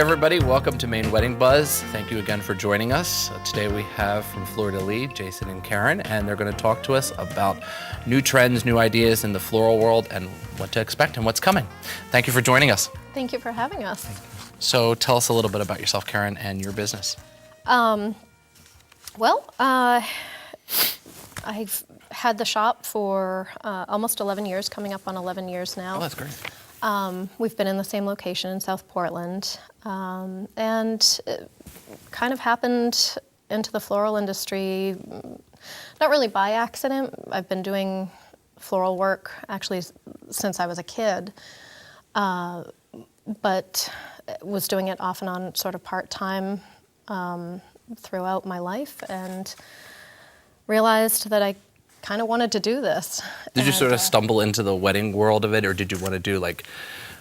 everybody. Welcome to Maine Wedding Buzz. Thank you again for joining us. Today we have from Fleur de Lis, Jason and Karen, and they're going to talk to us about new trends, new ideas in the floral world, and what to expect and what's coming. Thank you for joining us. Thank you for having us. So tell us a little bit about yourself, Karen, and your business. I've had the shop for almost 11 years, coming up on 11 years now. Oh, that's great. We've been in the same location in South Portland, and it kind of happened into the floral industry, not really by accident. I've been doing floral work actually since I was a kid, but was doing it off and on sort of part-time throughout my life, and realized that I kind of wanted to do this. Did you sort of stumble into the wedding world of it, or did you want to do like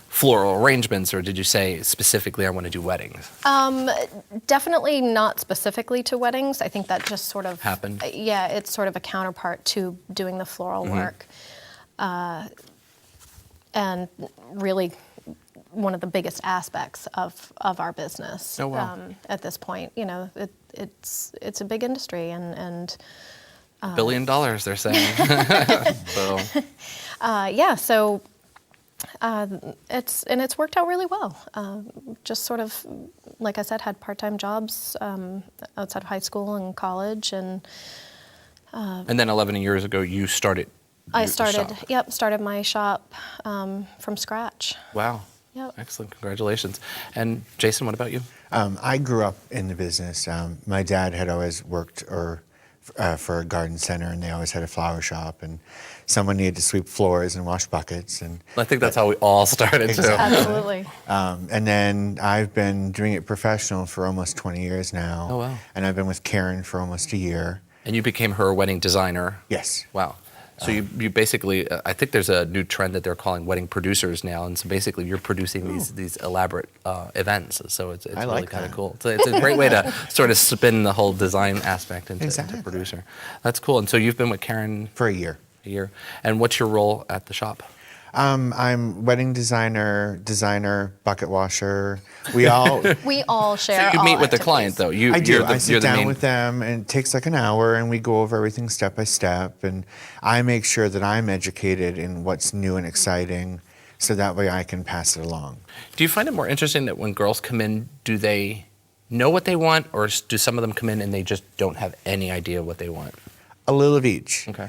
floral arrangements, or did you say specifically I want to do weddings? Definitely not specifically to weddings. I think that just sort of happened. Yeah, it's sort of a counterpart to doing the floral work, and really one of the biggest aspects of our business. Oh, wow. At this point, you know, it's a big industry, and $1 billion, they're saying. So. It's worked out really well. Just sort of, like I said, had part-time jobs outside of high school and college, and then 11 years ago, you started. Started my shop from scratch. Wow. Yep. Excellent, congratulations. And Jason, what about you? I grew up in the business. My dad had always worked for a garden center, and they always had a flower shop, and someone needed to sweep floors and wash buckets. And I think that's how we all started too. Absolutely. And then I've been doing it professional for almost 20 years now. Oh, wow. And I've been with Karen for almost a year. And you became her wedding designer. Yes. Wow. So you basically, I think there's a new trend that they're calling wedding producers now, and so basically you're producing these elaborate events. So it's really kind of cool. So it's a great way to sort of spin the whole design aspect into producer. That's cool. And so you've been with Karen for a year. And what's your role at the shop? I'm wedding designer, bucket washer. We all share. So you meet with the activities. client, though. I do. I sit down with them, and it takes like an hour, and we go over everything step by step. And I make sure that I'm educated in what's new and exciting, so that way I can pass it along. Do you find it more interesting that when girls come in, do they know what they want, or do some of them come in and they just don't have any idea what they want? A little of each. Okay.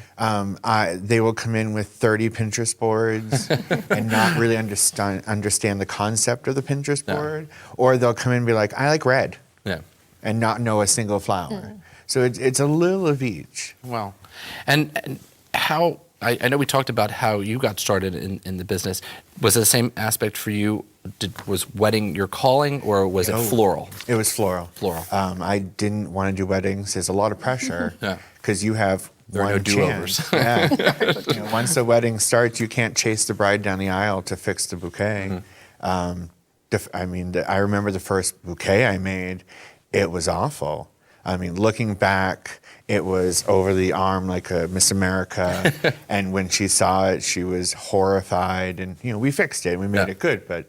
They will come in with 30 Pinterest boards and not really understand the concept of the Pinterest board, or they'll come in and be like, I like red, and not know a single flower. So it's a little of each. Wow. And how, I know we talked about how you got started in the business. Was it the same aspect for you? Was wedding your calling, or was it floral? It was floral. Floral. I didn't want to do weddings. There's a lot of pressure because you have there one are no do-overs. chance. Once the wedding starts, you can't chase the bride down the aisle to fix the bouquet. I remember the first bouquet I made. It was awful. I mean, looking back, it was over the arm like a Miss America, and when she saw it, she was horrified. And we fixed it, and we made it good. But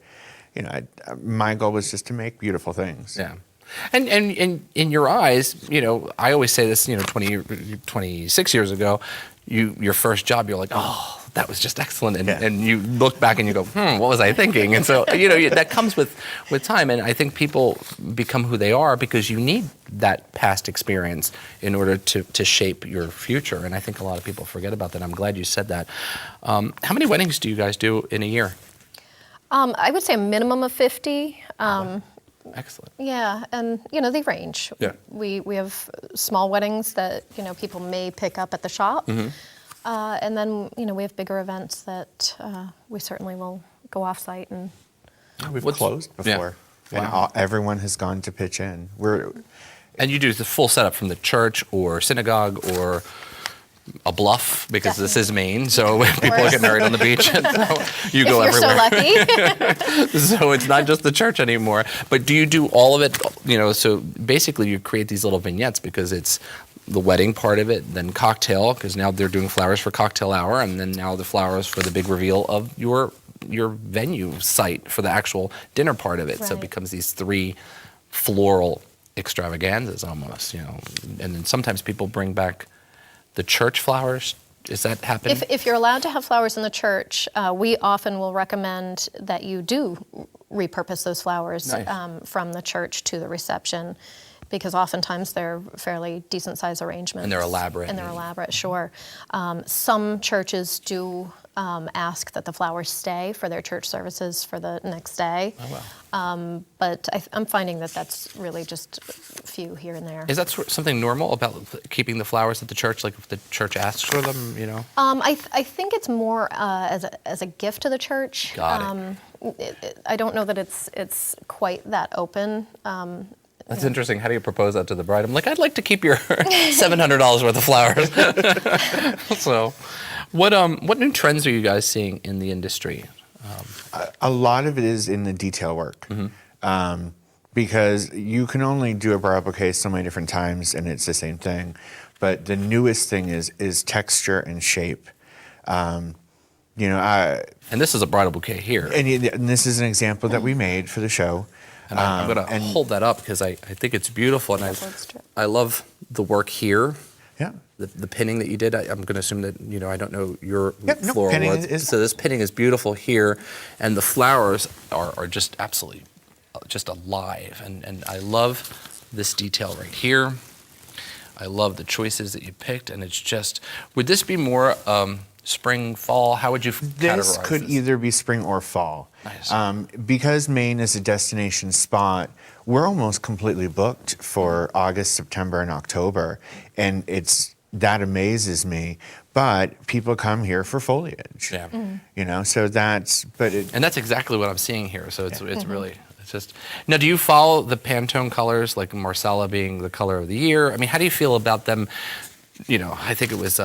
my goal was just to make beautiful things. Yeah. And in your eyes, I always say this, 26 years ago, your first job, you're like, oh, that was just excellent. And you look back and you go, what was I thinking? And so, that comes with time. And I think people become who they are because you need that past experience in order to shape your future. And I think a lot of people forget about that. I'm glad you said that. How many weddings do you guys do in a year? I would say a minimum of 50. Excellent. Yeah, and they range. Yeah. We have small weddings that people may pick up at the shop, and then we have bigger events that we certainly will go off-site and. We've closed before, and everyone has gone to pitch in. And you do the full setup from the church or synagogue or a bluff, because this is Maine, so when people get married on the beach, so you go everywhere. If you're so lucky. So it's not just the church anymore. But do you do all of it? So basically you create these little vignettes because it's the wedding part of it, then cocktail, because now they're doing flowers for cocktail hour, and then now the flowers for the big reveal of your your venue site for the actual dinner part of it. So it Right. becomes these 3 floral extravaganzas almost, And then sometimes people bring back the church flowers. Is that happening? If you're allowed to have flowers in the church, we often will recommend that you do repurpose those flowers Nice. from the church to the reception, because oftentimes they're fairly decent size arrangements. And they're elaborate. And they're elaborate, sure. Some churches do ask that the flowers stay for their church services for the next day. Oh, wow. But I'm finding that that's really just a few here and there. Is that something normal about keeping the flowers at the church? Like if the church asks for them, I think it's more as a gift to the church. Got it. I don't know that it's quite that open. That's interesting. How do you propose that to the bride? I'm like, I'd like to keep your $700 worth of flowers. So, what new trends are you guys seeing in the industry? A lot of it is in the detail work. Because you can only do a bridal bouquet so many different times and it's the same thing. But the newest thing is texture and shape. And this is a bridal bouquet here. And this is an example that we made for the show. And I'm going to hold that up because I think it's beautiful. And I love the work here. Yeah. The pinning that you did. I'm going to assume that, I don't know your floral pinning work. is- So this pinning is beautiful here. And the flowers are just absolutely just alive. And I love this detail right here. I love the choices that you picked. And it's just, would this be more spring, fall? How would you categorize This could this? either be spring or fall. Nice. Because Maine is a destination spot, we're almost completely booked for August, September, and October. And that amazes me. But people come here for foliage. Yeah. So that's, And that's exactly what I'm seeing here. So it's really, it's just. Now, do you follow the Pantone colors, like Marsala being the color of the year? I mean, how do you feel about them? I think it was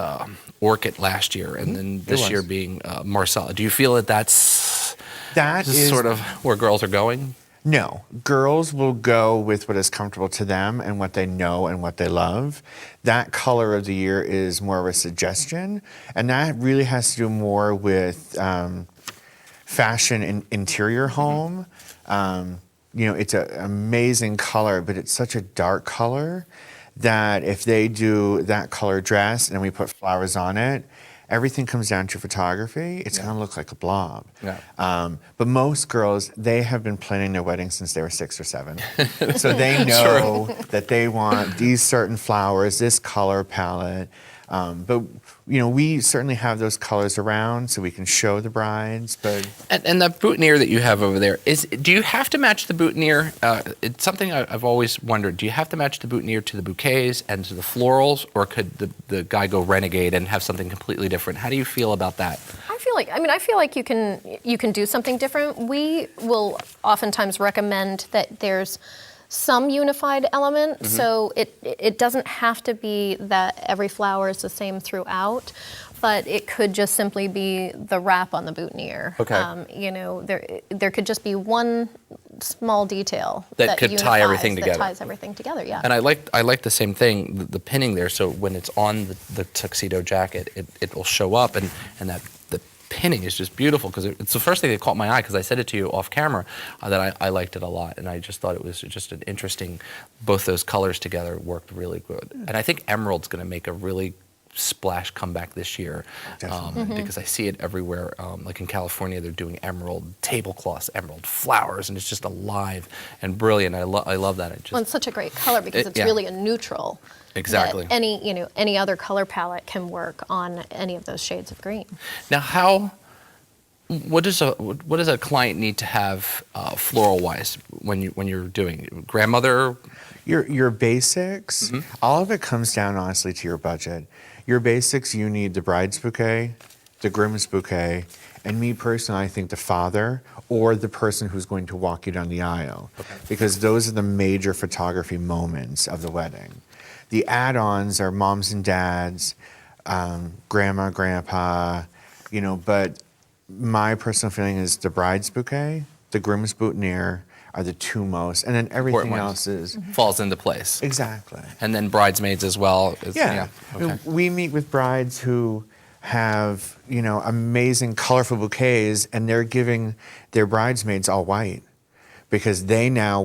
Orchid last year, and then this year being Marsala. Do you feel that that's sort of where girls are going? No, girls will go with what is comfortable to them and what they know and what they love. That color of the year is more of a suggestion, and that really has to do more with fashion and interior home. It's an amazing color, but it's such a dark color that if they do that color dress and we put flowers on it, everything comes down to photography. It's going to look like a blob. Yeah. But most girls, they have been planning their wedding since they were 6 or 7. So they know that they want these certain flowers, this color palette. But we certainly have those colors around so we can show the brides. But And the boutonniere that you have over there, do you have to match the boutonniere? It's something I've always wondered. Do you have to match the boutonniere to the bouquets and to the florals, or could the guy go renegade and have something completely different? How do you feel about that? I feel like you can do something different. We will oftentimes recommend that there's some unified element, so it doesn't have to be that every flower is the same throughout, but it could just simply be the wrap on the boutonniere. Okay. There could just be one small detail That could tie everything together. That ties everything together, yeah. And I like the same thing, the pinning there. So when it's on the tuxedo jacket, it will show up, and that the pinning is just beautiful because it's the first thing that caught my eye because I said it to you off camera that I liked it a lot, and I just thought it was just an interesting. Both those colors together worked really good, and I think emerald's going to make a really splash comeback this year because I see it everywhere. Like in California, they're doing emerald tablecloths, emerald flowers, and it's just alive and brilliant. I love that. It's such a great color because it's really a neutral. Exactly. That any other color palette can work on any of those shades of green. Now, what does a client need to have floral wise when you're doing grandmother? Your basics, all of it comes down honestly to your budget. Your basics, you need the bride's bouquet, the groom's bouquet, and me personally, I think the father or the person who's going to walk you down the aisle, because those are the major photography moments of the wedding. The add-ons are moms and dads, grandma, grandpa, but my personal feeling is the bride's bouquet, the groom's boutonniere are the two most, and then everything else falls into place. Exactly. And then bridesmaids as well. Yeah. Okay. We meet with brides who have, amazing, colorful bouquets, and they're giving their bridesmaids all white because they now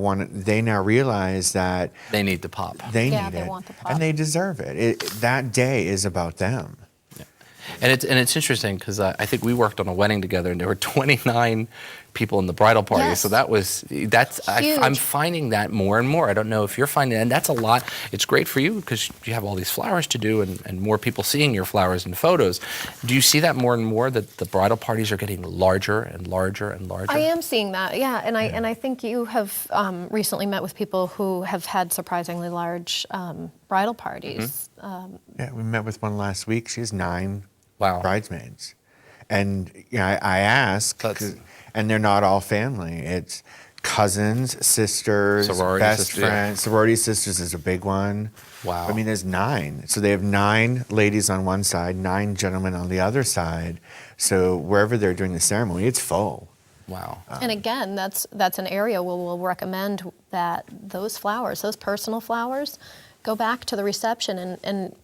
realize that They need the pop. they Yeah, need they it, want the pop. and they deserve it. That day is about them. And it's interesting because I think we worked on a wedding together, and there were 29 people in the bridal party. Yes. So I'm finding that more and more. I don't know if you're finding it, and that's a lot. It's great for you because you have all these flowers to do, and more people seeing your flowers in photos. Do you see that more and more, that the bridal parties are getting larger and larger and larger? I am seeing that, yeah, and I think you have recently met with people who have had surprisingly large bridal parties. Yeah, we met with one last week. She has 9 Wow. bridesmaids, and I ask, and they're not all family. It's cousins, sisters, Sorority best sisters, yeah. friends. Sorority sisters is a big one. Wow. I mean, there's 9. So they have 9 ladies on one side, 9 gentlemen on the other side. So wherever they're doing the ceremony, it's full. Wow. And again, that's an area where we'll recommend that those flowers, those personal flowers, go back to the reception and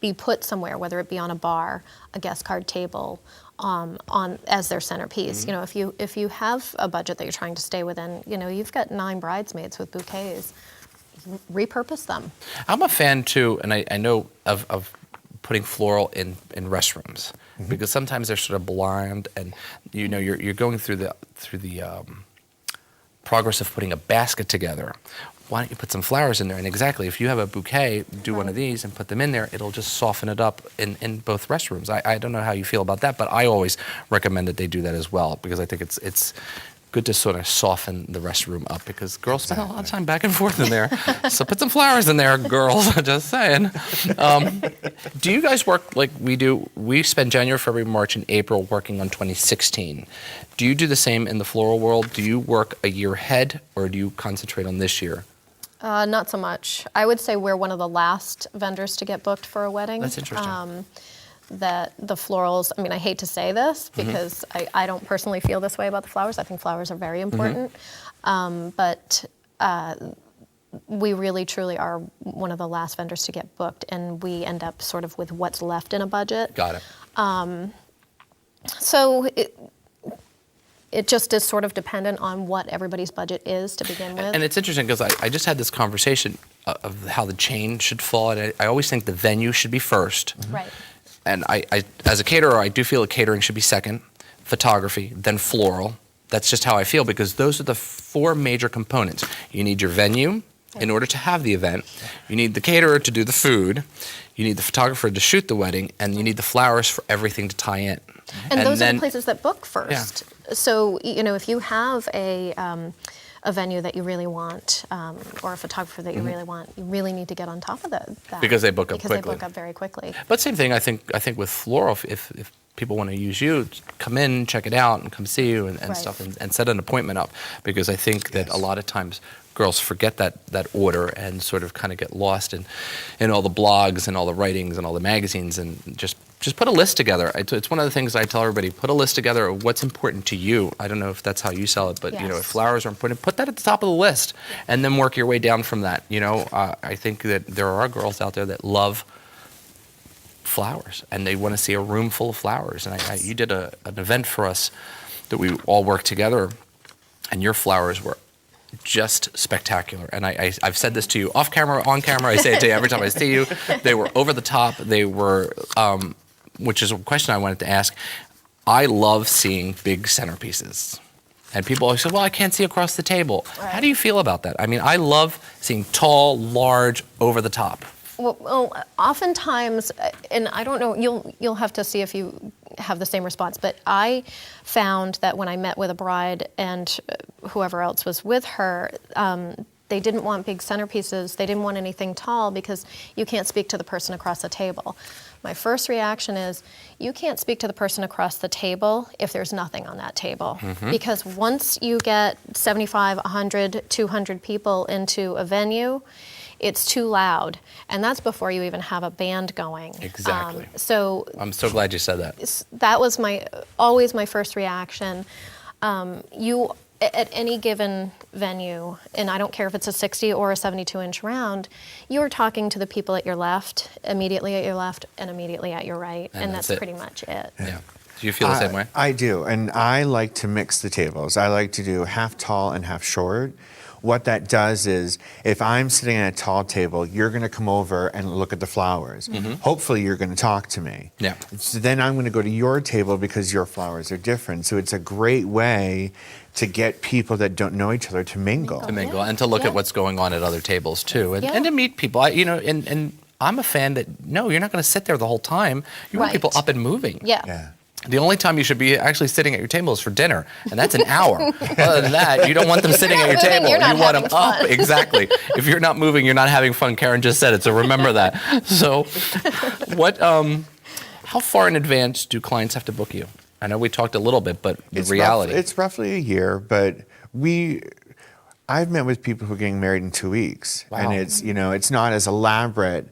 be put somewhere, whether it be on a bar, a guest card table, on as their centerpiece. Mm-hmm. If you have a budget that you're trying to stay within, you've got 9 bridesmaids with bouquets. Repurpose them. I'm a fan too, and I know of putting floral in restrooms because sometimes they're sort of bland, and you're going through the progress of putting a basket together. Why don't you put some flowers in there? And exactly, if you have a bouquet, do one of these and put them in there. It'll just soften it up in both restrooms. I don't know how you feel about that, but I always recommend that they do that as well because I think it's good to sort of soften the restroom up because girls spend a lot of time back and forth in there. So put some flowers in there, girls. Just saying. Do you guys work like we do? We spend January, February, March, and April working on 2016. Do you do the same in the floral world? Do you work a year ahead, or do you concentrate on this year? Not so much. I would say we're one of the last vendors to get booked for a wedding. That's interesting. That the florals, I mean, I hate to say this because I don't personally feel this way about the flowers. I think flowers are very important. But we really, truly are one of the last vendors to get booked, and we end up sort of with what's left in a budget. Got it. So it just is sort of dependent on what everybody's budget is to begin with. And it's interesting because I just had this conversation of how the chain should fall, and I always think the venue should be first. Right. And I, as a caterer, I do feel that catering should be second, photography, then floral. That's just how I feel because those are the 4 major components. You need your venue in order to have the event. You need the caterer to do the food. You need the photographer to shoot the wedding, and you need the flowers for everything to tie in. And those are the places that book first. Yeah. So, if you have a venue that you really want, or a photographer that you really want, you really need to get on top of that. Because they book up because quickly. Because they book up very quickly. But same thing, I think with floral, if people want to use you, come in, check it out, and come see you and stuff, and set an appointment up. Because I think that a lot of times girls forget that order and sort of kind of get lost in all the blogs and all the writings and all the magazines, and just put a list together. It's one of the things I tell everybody, put a list together of what's important to you. I don't know if that's how you sell it, but if flowers are important, put that at the top of the list and then work your way down from that. I think that there are girls out there that love flowers and they want to see a room full of flowers. And you did an event for us that we all worked together, and your flowers were just spectacular. And I've said this to you off camera, on camera. I say it to you every time I see you. They were over the top. They were, which is a question I wanted to ask. I love seeing big centerpieces. And people always say, well, I can't see across the table. Right. How do you feel about that? I mean, I love seeing tall, large, over the top. Well, oftentimes, and I don't know, you'll have to see if you have the same response, but I found that when I met with a bride and whoever else was with her, they didn't want big centerpieces. They didn't want anything tall because you can't speak to the person across the table. My first reaction is, you can't speak to the person across the table if there's nothing on that table. Mm-hmm. Because once you get 75, 100, 200 people into a venue, it's too loud. And that's before you even have a band going. Exactly. So I'm so glad you said that. That was always my first reaction. You at any given venue, and I don't care if it's a 60 or a 72-inch round, you're talking to the people at your left, immediately at your left, and immediately at your right, and that's pretty much it. Yeah. Do you feel the same way? I do, and I like to mix the tables. I like to do half tall and half short. What that does is, if I'm sitting at a tall table, you're going to come over and look at the flowers. Hopefully, you're going to talk to me. Yeah. So then I'm going to go to your table because your flowers are different. So it's a great way to get people that don't know each other to mingle. And to look at what's going on at other tables too, and to meet people. And I'm a fan that no, you're not going to sit there the whole time. You want people up and moving. Yeah. The only time you should be actually sitting at your table is for dinner, and that's an hour. Other than that, you don't want them sitting at your table. You're not you want them having up. Exactly. If you're not moving, you're not having fun. Karen just said it, so remember that. So, how far in advance do clients have to book you? I know we talked a little bit, but the reality. It's roughly a year, but I've met with people who are getting married in 2 weeks, and it's not as elaborate.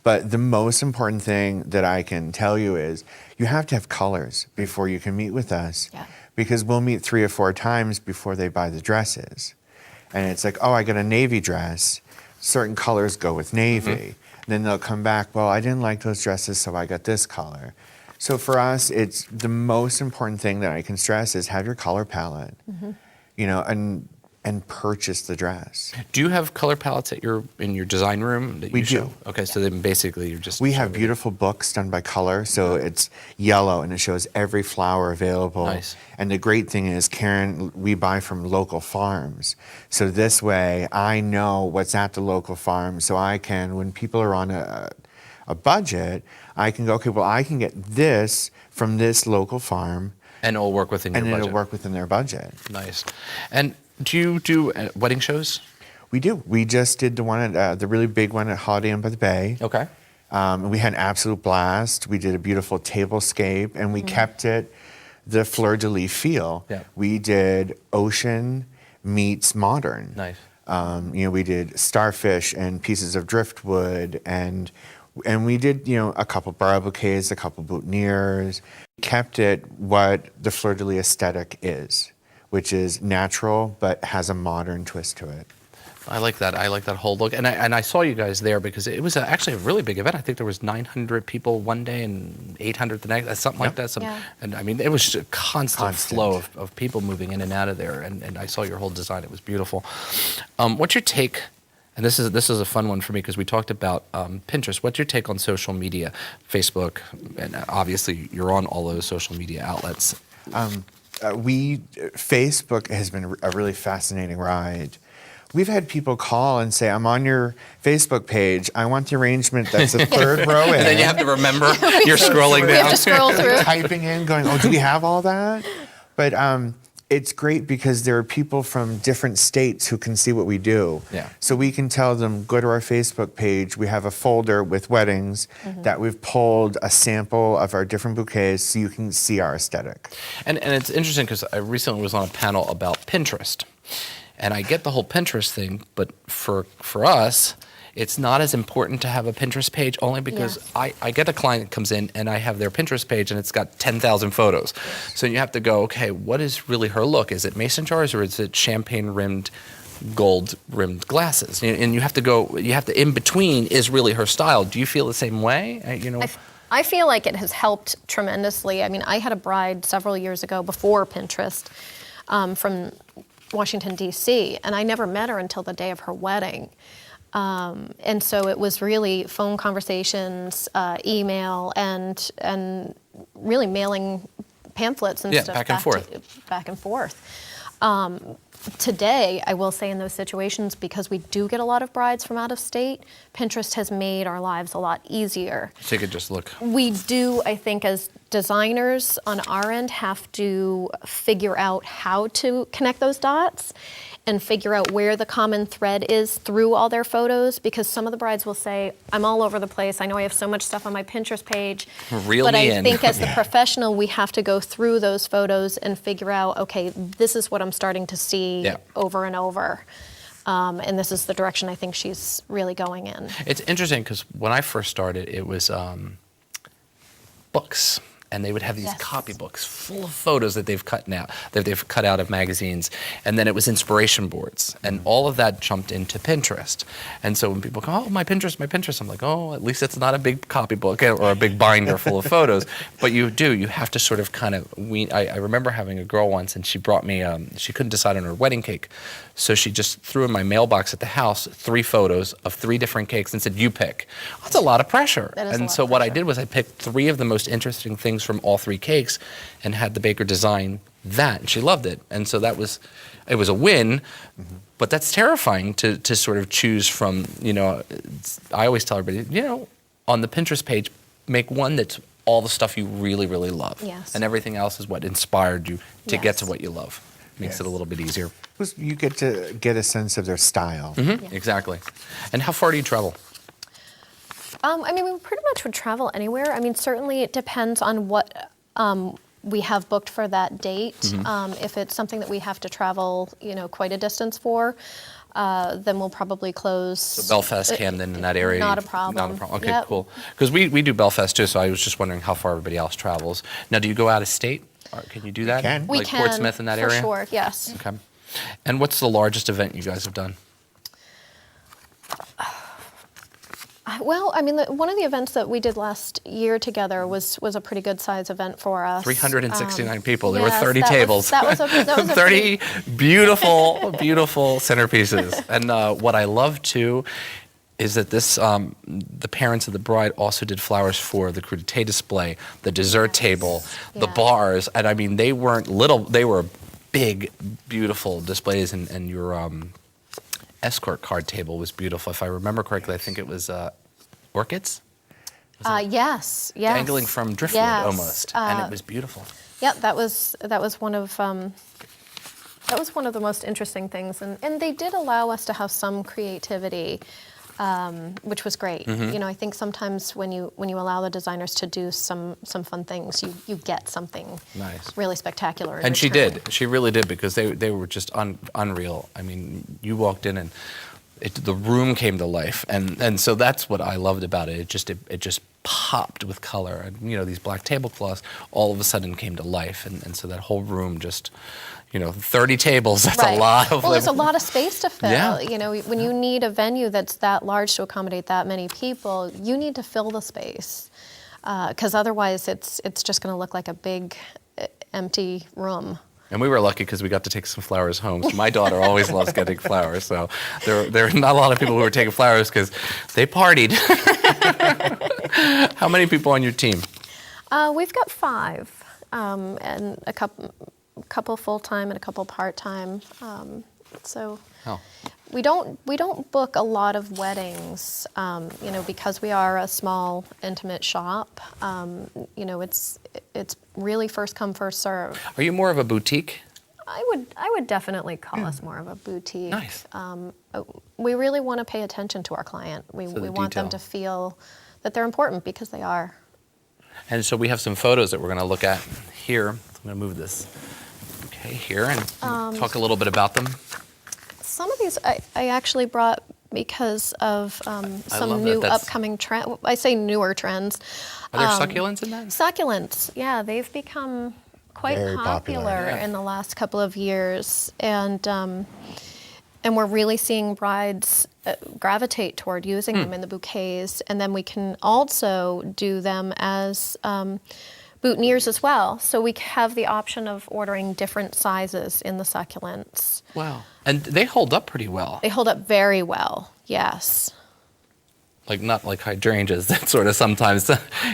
But the most important thing that I can tell you is you have to have colors before you can meet with us, because we'll meet 3 or 4 times before they buy the dresses. And it's like, oh, I got a navy dress. Certain colors go with navy. Then they'll come back, well, I didn't like those dresses, so I got this color. So for us, it's the most important thing that I can stress is have your color palette, and purchase the dress. Do you have color palettes in your design room that We you show? do. Okay, so then basically you're just... We have beautiful books done by color, so it's yellow and it shows every flower available. Nice. And the great thing is, Karen, we buy from local farms. So this way I know what's at the local farm, so I can, when people are on a budget, I can go, okay, well, I can get this from this local farm. And it'll work within your budget. And it'll work within their budget. Nice. And do you do wedding shows? We do. We just did the one at the really big one at Holiday Inn by the Bay. Okay. We had an absolute blast. We did a beautiful tablescape, and we kept it the Fleur de Lis feel. Yeah. We did ocean meets modern. Nice. We did starfish and pieces of driftwood, and we did a couple bar bouquets, a couple boutonnieres. Kept it what the Fleur de Lis aesthetic is, which is natural but has a modern twist to it. I like that. I like that whole look. And I saw you guys there because it was actually a really big event. I think there was 900 people one day and 800 the next, something like that. And I mean, it was just a constant flow of people moving in and out of there. And I saw your whole design. It was beautiful. What's your take? And this is a fun one for me because we talked about Pinterest. What's your take on social media, Facebook, and obviously you're on all those social media outlets. Facebook has been a really fascinating ride. We've had people call and say, I'm on your Facebook page. I want the arrangement that's the third row in. And then you have to remember you're scrolling down. You have to scroll through. Typing in, going, oh, do we have all that? But it's great because there are people from different states who can see what we do. Yeah. So we can tell them, go to our Facebook page. We have a folder with weddings that we've pulled a sample of our different bouquets so you can see our aesthetic. And it's interesting because I recently was on a panel about Pinterest. And I get the whole Pinterest thing, but for us, it's not as important to have a Pinterest page only because I get a client that comes in and I have their Pinterest page and it's got 10,000 photos. So you have to go, okay, what is really her look? Is it mason jars or is it champagne-rimmed, gold-rimmed glasses? And you have to in between is really her style. Do you feel the same way? I feel like it has helped tremendously. I mean, I had a bride several years ago before Pinterest from Washington, D.C., and I never met her until the day of her wedding. And so it was really phone conversations, email, and really mailing pamphlets and stuff back and forth. Today, I will say in those situations, because we do get a lot of brides from out of state, Pinterest has made our lives a lot easier. So you could just look. We do, I think, as designers on our end, have to figure out how to connect those dots and figure out where the common thread is through all their photos, because some of the brides will say, I'm all over the place. I know I have so much stuff on my Pinterest page. But I think as the professional, we have to go through those photos and figure out, okay, this is what I'm starting to see over and over. And this is the direction I think she's really going in. It's interesting because when I first started, it was books. and they would have these Yes. copybooks full of photos that they've cut out of magazines, and then it was inspiration boards, and all of that jumped into Pinterest. And so when people go, oh, my Pinterest, I'm like, oh, at least it's not a big copybook or a big binder full of photos. But you have to sort of kind of wean. I remember having a girl once, and she brought me, she couldn't decide on her wedding cake, so she just threw in my mailbox at the house 3 photos of 3 different cakes and said, you pick. That's a lot of pressure. That is a And lot so of what I pressure. did was I picked 3 of the most interesting things from all 3 cakes and had the baker design that. And she loved it. And so it was a win, but that's terrifying to sort of choose from, I always tell everybody, on the Pinterest page, make one that's all the stuff you really, really love. Yes. And everything else is what inspired you to get Yes. to what you love. Makes Yes. it a little bit easier. You get to get a sense of their style. Exactly. And how far do you travel? I mean, we pretty much would travel anywhere. I mean, certainly it depends on what we have booked for that date. If it's something that we have to travel, quite a distance for, then we'll probably close. So Belfast, Camden, in that area? Not a problem. Not a problem. Okay, Yep. cool. Because we do Belfast too, so I was just wondering how far everybody else travels. Now, do you go out of state? Or can you do that? can. We like can, Portsmouth in that for area? sure, yes. Okay. And what's the largest event you guys have done? Well, I mean, one of the events that we did last year together was a pretty good size event for us. 369 people. There were yes, 30 that was- tables. that was a 30 beautiful, beautiful centerpieces. And what I love too is that the parents of the bride also did flowers for the crudité display, the dessert table, the Yes. bars. And I mean, they weren't little, they were big, beautiful displays. And your escort card table was beautiful. If I remember correctly, I think it was orchids? Yes. Dangling from driftwood Yes. almost. And it was beautiful. Yep, that was one of the most interesting things, and they did allow us to have some creativity, which was great. I think sometimes when you allow the designers to do some fun things, you get something Nice. really spectacular. In And she return. did. She really did, because they were just unreal. I mean, you walked in and the room came to life, and so that's what I loved about it. It just popped with color, and these black tablecloths all of a sudden came to life, and so that whole room just, 30 tables. That's Right. a lot of. Well, there's a lot of space to fill. Yeah. When you need a venue that's that large to accommodate that many people, you need to fill the space, because otherwise it's just going to look like a big empty room. And we were lucky because we got to take some flowers home. So my daughter always loves getting flowers. So there are not a lot of people who were taking flowers because they partied. How many people on your team? We've got 5, and a couple full-time and a couple part-time. So Oh. we don't book a lot of weddings, because we are a small, intimate shop. It's really first come, first serve. Are you more of a boutique? I would definitely call us more of a boutique. Nice. We really want to pay attention to our client. We So the want them detail. to feel that they're important, because they are. And so we have some photos that we're going to look at here. I'm going to move this here and talk a little bit about them. Some of these I actually brought because of love some that. new That's- upcoming trend. I say newer trends. Are there succulents in that? Succulents, yeah, they've become quite Very popular, yeah. in the last couple of years, and we're really seeing brides gravitate toward using them in the bouquets, and then we can also do them as boutonnieres as well. So we have the option of ordering different sizes in the succulents. Wow. And they hold up pretty well. They hold up very well, yes. Like not like hydrangeas that sort of sometimes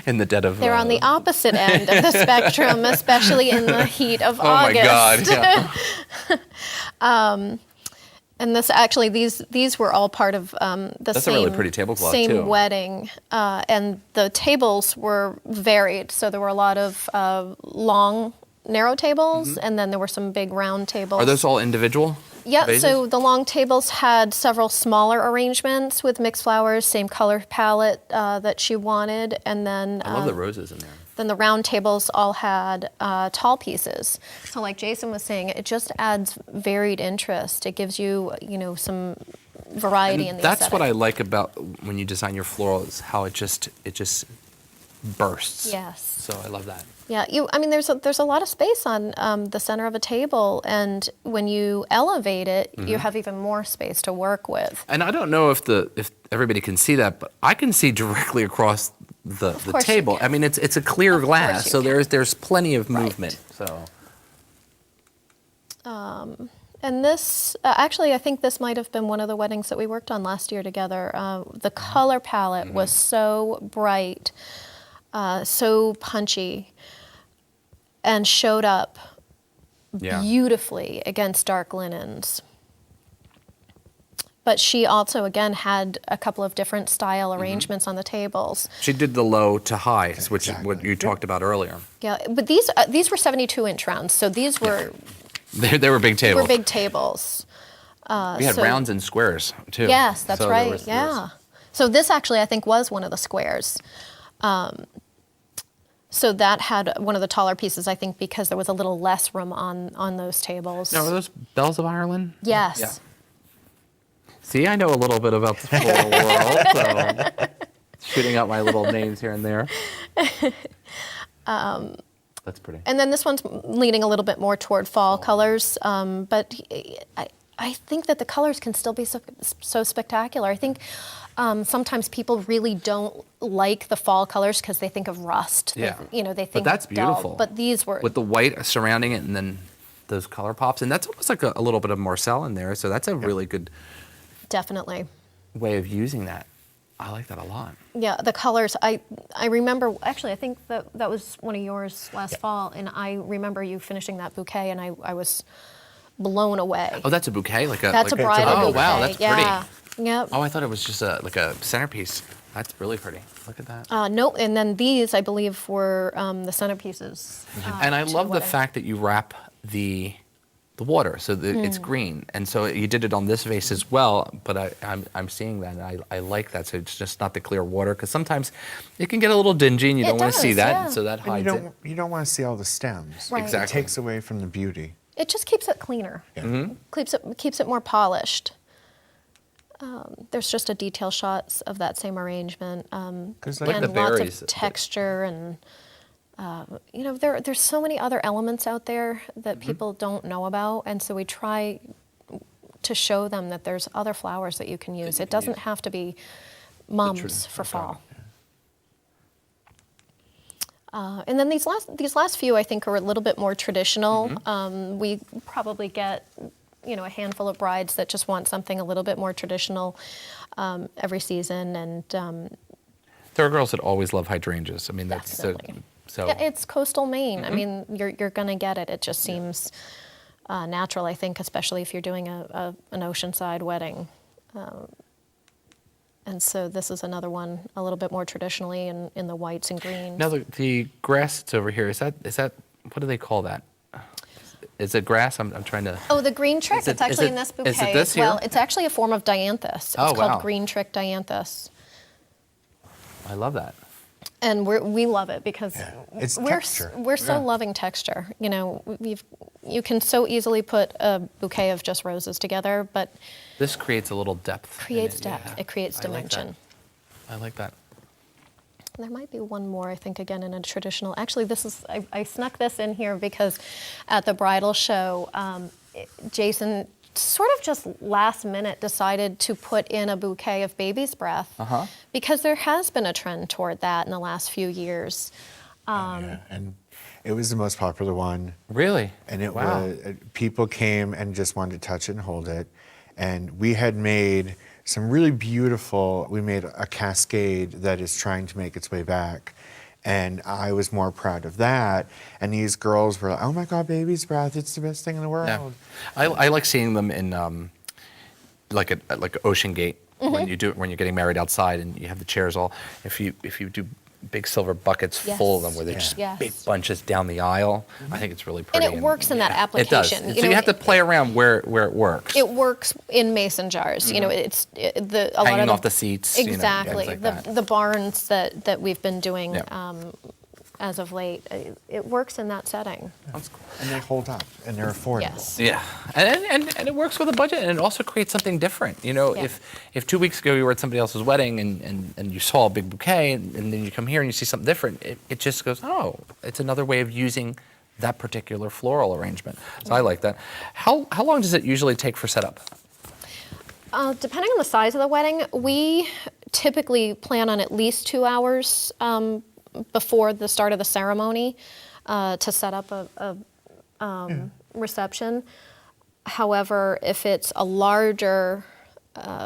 in the dead of. They're on the opposite end of the spectrum, especially in the heat of Oh August. my God! Yeah. And these were all part of the That's a same, really pretty tablecloth, same too. wedding, and the tables were varied. So there were a lot of long, narrow tables, and then there were some big round tables. Are those all individual? Yeah, vases? so the long tables had several smaller arrangements with mixed flowers, same color palette that she wanted, and then I love the roses in there. then the round tables all had tall pieces. So like Jason was saying, it just adds varied interest. It gives you, some variety in the That's aesthetic. what I like about when you design your floral is how it just bursts. Yes. So I love that. Yeah, I mean, there's a lot of space on the center of a table, and when you elevate it, you have even more space to work with. And I don't know if everybody can see that, but I can see directly across the course you table. can. I mean, it's a clear glass, you so can. there's plenty of Right. movement. So And this, actually, I think this might have been one of the weddings that we worked on last year together. The color palette was so bright, so punchy, and showed up yeah. beautifully against dark linens. But she also, again, had a couple of different style arrangements on the tables. She did the low to highs, which is Exactly. what you talked about earlier. Yeah, but these were 72-inch rounds, so these were They were big tables. big tables. We had so- rounds and squares too. Yes, that's So there right. was- Yeah. So this actually, I think, was one of the squares. So that had one of the taller pieces, I think, because there was a little less room on those tables. Now, are those Bells of Ireland? Yes. Yeah. See, I know a little bit about the floral world, so shooting out my little names here and there. That's pretty. And then this one's leaning a little bit more toward fall colors, but I think that the colors can still be so spectacular. I think sometimes people really don't like the fall colors because they think of rust. Yeah. They think But that's dull. beautiful. But these were With the white surrounding it and then those color pops. And that's almost like a little bit of Marcel in there. So that's a really good definitely. way of using that. I like that a lot. Yeah, the colors. I remember, actually, I think that was one of yours last fall, and I remember you finishing that bouquet, and I was blown away. Oh, that's a bouquet? That's a bridal Oh, bouquet. wow, that's yeah. pretty. Yep. Oh, I thought it was just like a centerpiece. That's really pretty. Look at that. No, and then these, I believe, were the centerpieces. And I to love the wedding. fact that you wrap the water so that it's green, and so you did it on this vase as well. But I'm seeing that, and I like that. So it's just not the clear water, because sometimes it can get a little dingy, and you It don't want to see does, that, yeah. and so that And hides it. you don't want to see all the stems. Right. It Exactly. takes away from the beauty. It just keeps it cleaner. Yeah. Keeps it more polished. There's just a detail shots of that same arrangement. 'Cause Like and the lots berries, of texture and there's so many other elements out there that people don't know about, and so we try to show them that there's other flowers that you can use. It doesn't have to be mums for fall. And then these last few, I think, are a little bit more traditional. We probably get a handful of brides that just want something a little bit more traditional every season, and There are girls that always love hydrangeas. I mean, that's Definitely. so. yeah, it's coastal Maine. I mean, you're gonna get it. It just seems natural, I think, especially if you're doing an oceanside wedding. And so this is another one a little bit more traditionally in the whites and greens. Now the grass that's over here, is that what do they call that? Is it grass? I'm trying to. Oh, the green trick. Is it- It's actually is in it- this bouquet is it this as well. here? It's actually a form of dianthus. It's Oh, called wow. green trick dianthus. I love that. And we love it because It's we're texture. we're so loving texture. You can so easily put a bouquet of just roses together, but This creates a little depth. in creates it, depth. yeah. It creates I like that. dimension. I like that. There might be one more, I think, again, in a traditional. Actually, I snuck this in here because at the bridal show, Jason sort of just last minute decided to put in a bouquet of baby's breath because there has been a trend toward that in the last few years. Yeah, and it was the most popular one. Really? And it Wow. was people came and just wanted to touch it and hold it. And we had made some really beautiful. We made a cascade that is trying to make its way back, and I was more proud of that. And these girls were like, "Oh my God, baby's breath! It's the best thing in the world." Yeah. I like seeing them in like Ocean Gate when you do it when you're getting married outside and you have the chairs all. If you do big silver buckets full of them where they're just Yes. big bunches down the aisle, I think it's really And pretty. it works in that It does. application. So you have to play around where it works. It works in mason jars. A lot Hanging of off the seats, Exactly. things like that. The barns that we've been doing. Yeah. as of late. It works in that setting. That's cool. And they hold up, and they're affordable. Yes. Yeah, and it works with a budget, and it also creates something different. You know, Yeah. if 2 weeks ago you were at somebody else's wedding and you saw a big bouquet, and then you come here and you see something different, it just goes, oh, it's another way of using that particular floral arrangement. So I like that. How long does it usually take for setup? Depending on the size of the wedding, we typically plan on at least 2 hours before the start of the ceremony to set up a reception. However, if it's a larger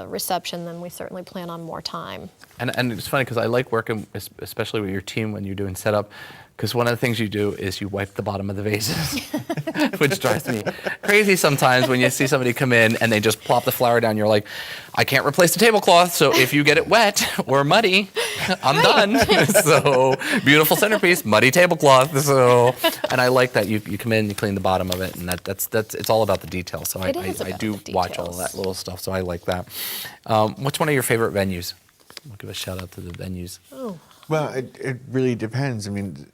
reception, then we certainly plan on more time. And it's funny because I like working, especially with your team when you're doing setup, because one of the things you do is you wipe the bottom of the vases, which drives me crazy sometimes when you see somebody come in and they just plop the flower down. You're like, I can't replace the tablecloth, so if you get it wet or muddy, I'm done. So beautiful centerpiece, muddy tablecloth. So, and I like that you come in, you clean the bottom of it, and that's it's all about the details. So I do watch all of that little stuff. So I like that. What's one of your favorite venues? I'll give a shout out to the venues. Oh. Well, it really depends. I mean,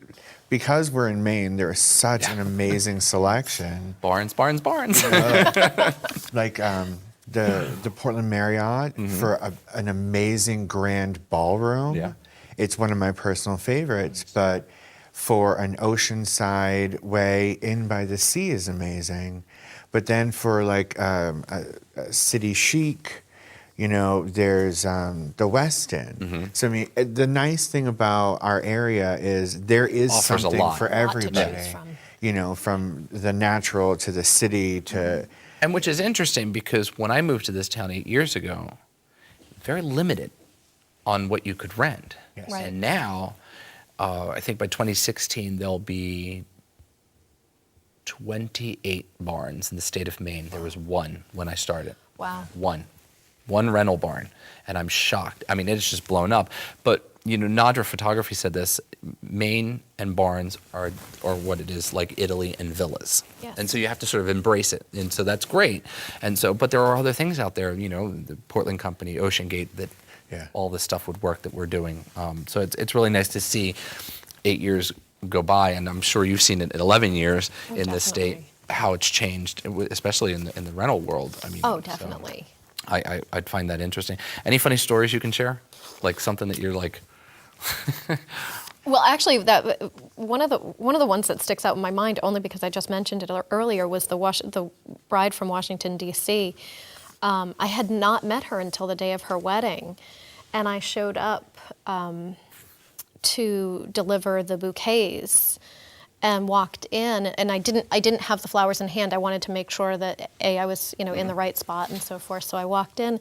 because we're in Maine, there is such an amazing selection. Barns. Like the Portland Marriott for an amazing grand ballroom. Yeah. It's one of my personal favorites, but for an oceanside way in by the sea is amazing. But then for like a city chic, you know, there's the West End. So I mean, the nice thing about our area is there is Offers a something lot. for A lot to everybody. choose from. You know, from the natural to the city to. And which is interesting because when I moved to this town 8 years ago, very limited on what you could rent. Yes. Right. And now, I think by 2016, there'll be 28 barns in the state of Maine. There was one when I started. Wow. One rental barn, and I'm shocked. I mean, it's just blown up. But you know, Nadra Photography said this: Maine and barns are what it is like Italy and villas. Yes. And so you have to sort of embrace it, and so that's great. And so, but there are other things out there. You know, the Portland company, Ocean Gate, that all this stuff would work that we're doing. So it's really nice to see 8 years go by, and I'm sure you've seen it in 11 years in this state Definitely. how it's changed, especially in the rental world. I mean, Oh, so definitely. I'd find that interesting. Any funny stories you can share? Like something that you're like, Well, actually, that one of the ones that sticks out in my mind, only because I just mentioned it earlier, was the bride from Washington D.C. I had not met her until the day of her wedding, and I showed up to deliver the bouquets, and walked in, and I didn't have the flowers in hand. I wanted to make sure that I was in the right spot and so forth. So I walked in.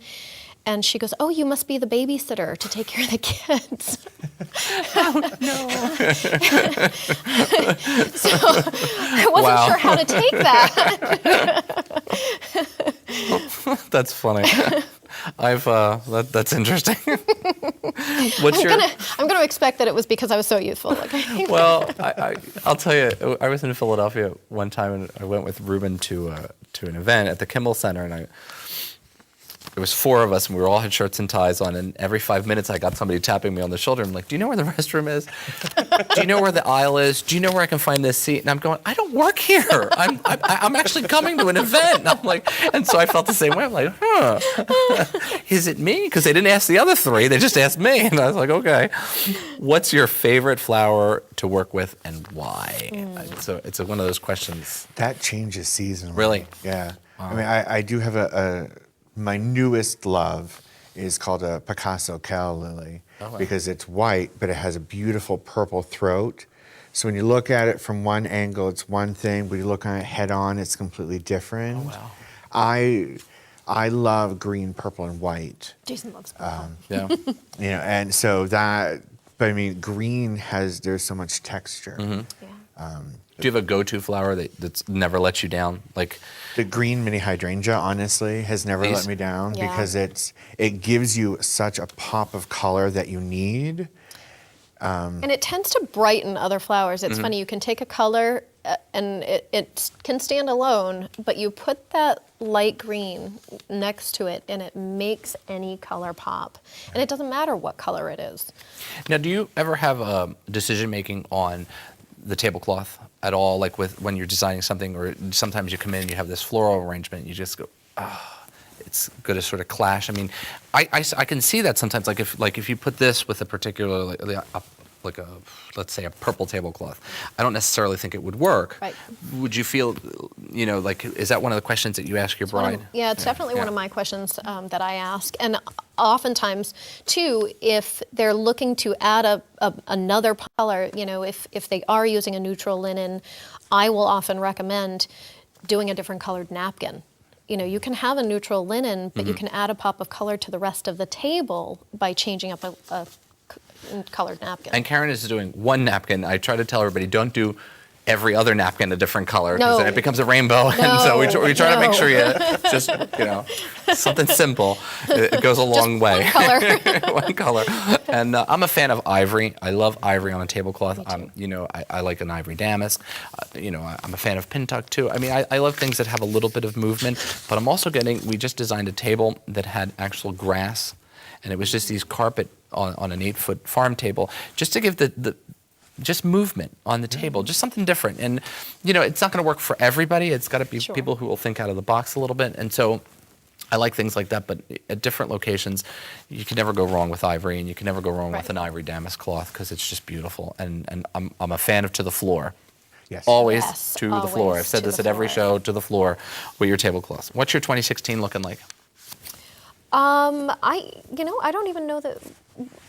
And she goes, "Oh, you must be the babysitter to take care of the kids." Oh, no. So I wasn't sure how to take that. that's funny. That's interesting. What's I'm gonna expect that it was because I was so youthful. Okay. Well, I'll tell you, I was in Philadelphia one time, and I went with Ruben to an event at the Kimmel Center, and it was 4 of us, and we all had shirts and ties on, and every 5 minutes I got somebody tapping me on the shoulder. I'm like, "Do you know where the restroom is? Do you know where the aisle is? Do you know where I can find this seat?" And I'm going, "I don't work here. I'm actually coming to an event." And I'm like, and so I felt the same way. I'm like, is it me? Because they didn't ask the other 3, they just asked me. And I was like, okay. What's your favorite flower to work with and why? So it's one of those questions. That changes seasonally. Really? Yeah. Wow. I mean, I do have my newest love is called a Picasso Cal Lily because it's white, but it has a beautiful purple throat. So when you look at it from one angle, it's one thing. When you look at it head on, it's completely different. Oh, wow. I love green, purple, and white. Jason loves purple. Yeah. And so that, but I mean, green there's so much texture. Yeah. Do you have a go-to flower that's never let you down? Like the green mini hydrangea, honestly, has never let me down because it gives you such a pop of color that you need. And it tends to brighten other flowers. It's funny, you can take a color and it can stand alone, but you put that light green next to it and it makes any color pop. And it doesn't matter what color it is. Now, do you ever have decision making on the tablecloth at all? Like when you're designing something, or sometimes you come in and you have this floral arrangement, you just go, it's going to sort of clash. I mean, I can see that sometimes. Like if you put this with a particular like a, let's say, a purple tablecloth, I don't necessarily think it would work. Right. Would you feel, like, is that one of the questions that you ask your bride? It's definitely one of my questions that I ask. And oftentimes, too, if they're looking to add another color, if they are using a neutral linen, I will often recommend doing a different colored napkin. You can have a neutral linen, but you can add a pop of color to the rest of the table by changing up a colored napkin. And Karen is doing one napkin. I try to tell everybody, don't do every other napkin a different color, because then it bemes a rainbow. And so we try to make sure just, something simple. It goes a long way. One color. One color. And I'm a fan of ivory. I love ivory on a tablecloth. I like an ivory damask. I'm a fan of pintuck too. I mean, I love things that have a little bit of movement, but I'm also we just designed a table that had actual grass, and it was just these carpet on an 8-foot farm table, just to give the just movement on the table, just something different. And, it's not going to work for everybody. It's got to be people who will think out of the box a little bit. And so I like things like that. But at different locations, you can never go wrong with ivory, and you can never go wrong with an ivory damask cloth, because it's just beautiful. And I'm a fan of to the floor. Yes. Always Yes, to the floor. I've said to this the at every floor. show, to the floor with your tablecloths. What's your 2016 looking like? I don't even know that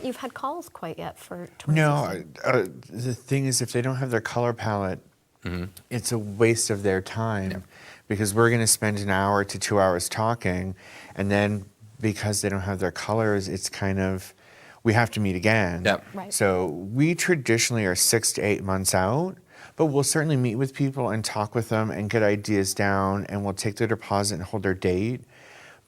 you've had calls quite yet for 2016. No, the thing is, if they don't have their color palette, it's a waste of their time, because we're going to spend an hour to 2 hours talking, and then because they don't have their colors, it's kind of, we have to meet again. Yep. Right. So we traditionally are 6 to 8 months out, but we'll certainly meet with people and talk with them and get ideas down, and we'll take their deposit and hold their date.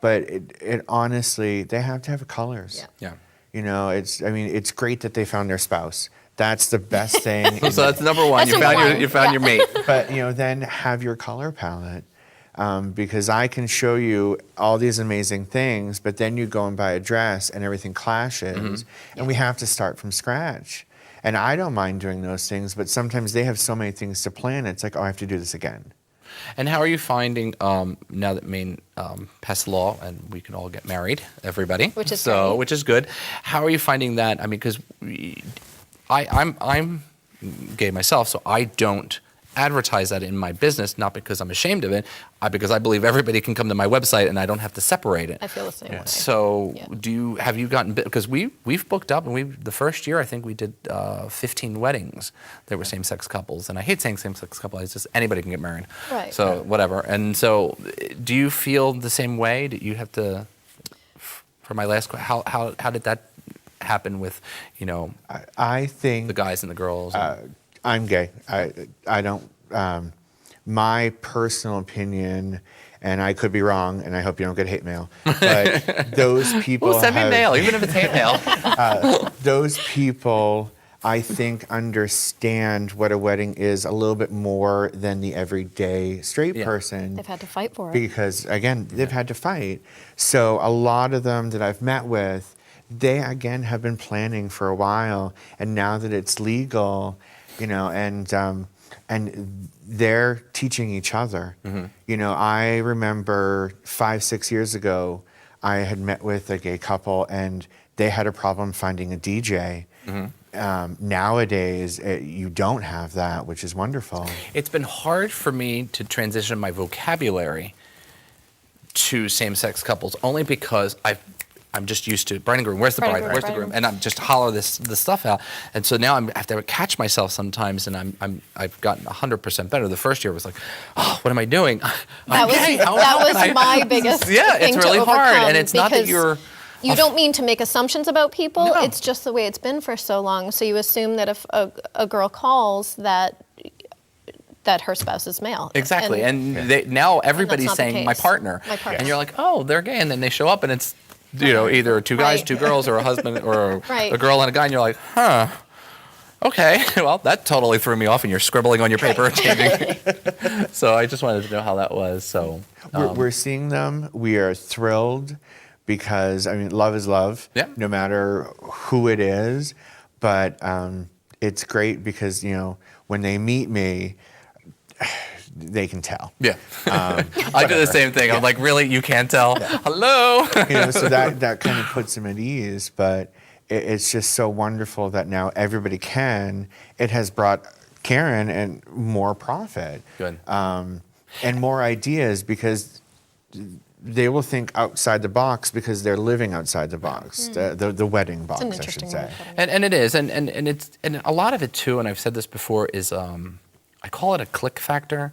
But it honestly, they have to have colors. Yeah. It's great that they found their spouse. That's the best thing. So that's number one. That's You found your mate. But then have your color palette, because I can show you all these amazing things, but then you go and buy a dress and everything clashes, and we have to start from scratch. And I don't mind doing those things, but sometimes they have so many things to plan. It's like, I have to do this again. And how are you finding, now that Maine passed the law and we can all get married, everybody? Which is great. Which is good. How are you finding that? I mean, because I'm gay myself, so I don't advertise that in my business, not because I'm ashamed of it, because I believe everybody can come to my website and I don't have to separate it. I feel the same way. So have you gotten, because we've booked up, and the first year I think we did 15 weddings that were same-sex couples, and I hate saying same-sex couple, it's just anybody can get married. Right. So whatever. And so do you feel the same way? Did you have to, for my last question, how did that happen with, I think the guys and the girls? I'm gay. I don't. My personal opinion, and I could be wrong, and I hope you don't get hate mail, but those people. Well, send me mail, even if it's hate mail. Those people, I think, understand what a wedding is a little bit more than the everyday straight person. They've had to fight for it. Because, again, they've had to fight. So a lot of them that I've met with, they, again, have been planning for a while. And now that it's legal, and they're teaching each other. I remember 5-6 years ago, I had met with a gay couple, and they had a problem finding a DJ. Nowadays, you don't have that, which is wonderful. It's been hard for me to transition my vocabulary to same-sex couples, only because I'm just used to bride and groom. Where's the bride? Where's the groom? And I'm just holler this stuff out. And so now I have to catch myself sometimes, and I've gotten 100% better. The first year was like, oh, what am I doing? That was my biggest thing it's really to hard, overcome, and it's not that you're. You don't mean to make assumptions about people. No. It's just the way it's been for so long. So you assume that if a girl calls that her spouse is male. Exactly, now everybody's not the saying my case. partner, My partner. and you're like, oh, they're gay, and then they show up, and it's either two guys, Right. two girls, or a husband, or Right. a girl and a guy, and you're like, huh. Okay, well, that totally threw me off, and you're scribbling on your paper, changing. So I just wanted to know how that was. So We're seeing them. We are thrilled because, I mean, love is love, Yeah. no matter who it is. But it's great because, you know, when they meet me, they can tell. yeah, I do the same thing. I'm like, really, you can't tell? Hello. You know, so that kind of puts them at ease. But it's just so wonderful that now everybody can. It has brought Karen and more profit. Good. And more ideas because they will think outside the box because they're living outside the box, the wedding box, It's an I should interesting say. way of putting it. And it is, and it's, and a lot of it too, and I've said this before, is I call it a click factor.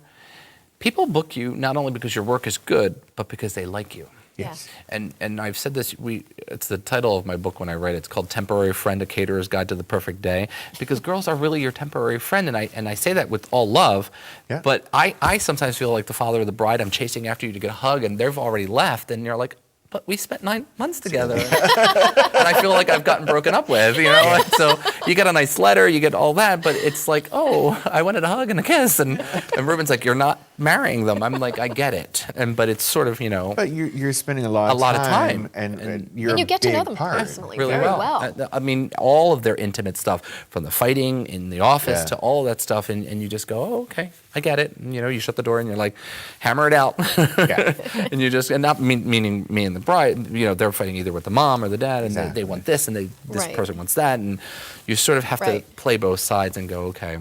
People book you not only because your work is good, but because they like you. Yes. And I've said this, it's the title of my book when I write it. It's called Temporary Friend, A Caterer's Guide to the Perfect Day, because girls are really your temporary friend, and I say that with all love, Yeah. but I sometimes feel like the father of the bride. I'm chasing after you to get a hug, and they've already left, and you're like, but we spent 9 months together. And I feel like I've gotten broken up with, you know? And so you get a nice letter, you get all that, but it's like, oh, I wanted a hug and a kiss. And Ruben's like, you're not marrying them. I'm like, I get it. But it's sort of, you know. But you're spending a lot of time. and you're And you a get to know big them part. personally Really very well. well. I mean, all of their intimate stuff, from the fighting in the office Yeah. to all that stuff, and you just go, oh, okay, I get it. And, you know, you shut the door and you're like, hammer it out. Yeah. And you just, and not meaning me and the bride, you know, they're fighting either with the mom or the dad, and they Exactly. want this, and this Right. person wants that, and you sort of have Right. to play both sides and go, okay,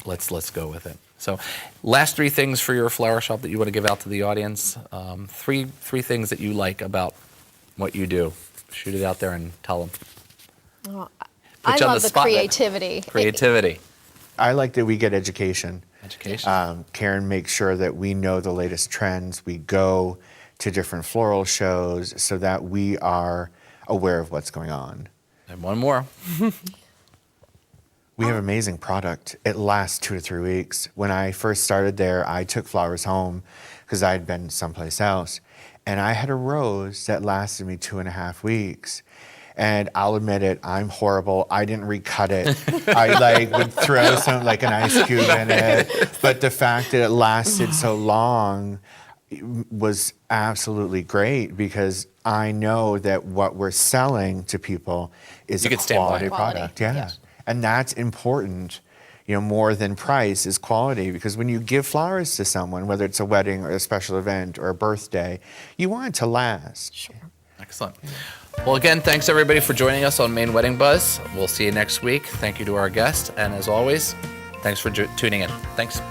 let's go with it. So, last 3 things for your flower shop that you want to give out to the audience. Three things that you like about what you do. Shoot it out there and tell them. Oh, Put I you on love the the spot, Nick. creativity. Creativity. I like that we get education. Education. Karen makes sure that we know the latest trends. We go to different floral shows so that we are aware of what's going on. And one more. We have amazing product. It lasts 2 to 3 weeks. When I first started there, I took flowers home because I had been someplace else. And I had a rose that lasted me 2.5 weeks. And I'll admit it, I'm horrible. I didn't recut it. I would throw some an ice cube in it. But the fact that it lasted so long was absolutely great because I know that what we're selling to people is You a could stand by quality it. product. Quality, Yeah. yes. And that's important, you know, more than price is quality, because when you give flowers to someone, whether it's a wedding or a special event or a birthday, you want it to last. Sure. Excellent. Well, again, thanks everybody for joining us on Maine Wedding Buzz. We'll see you next week. Thank you to our guest. And as always, thanks for tuning in. Thanks.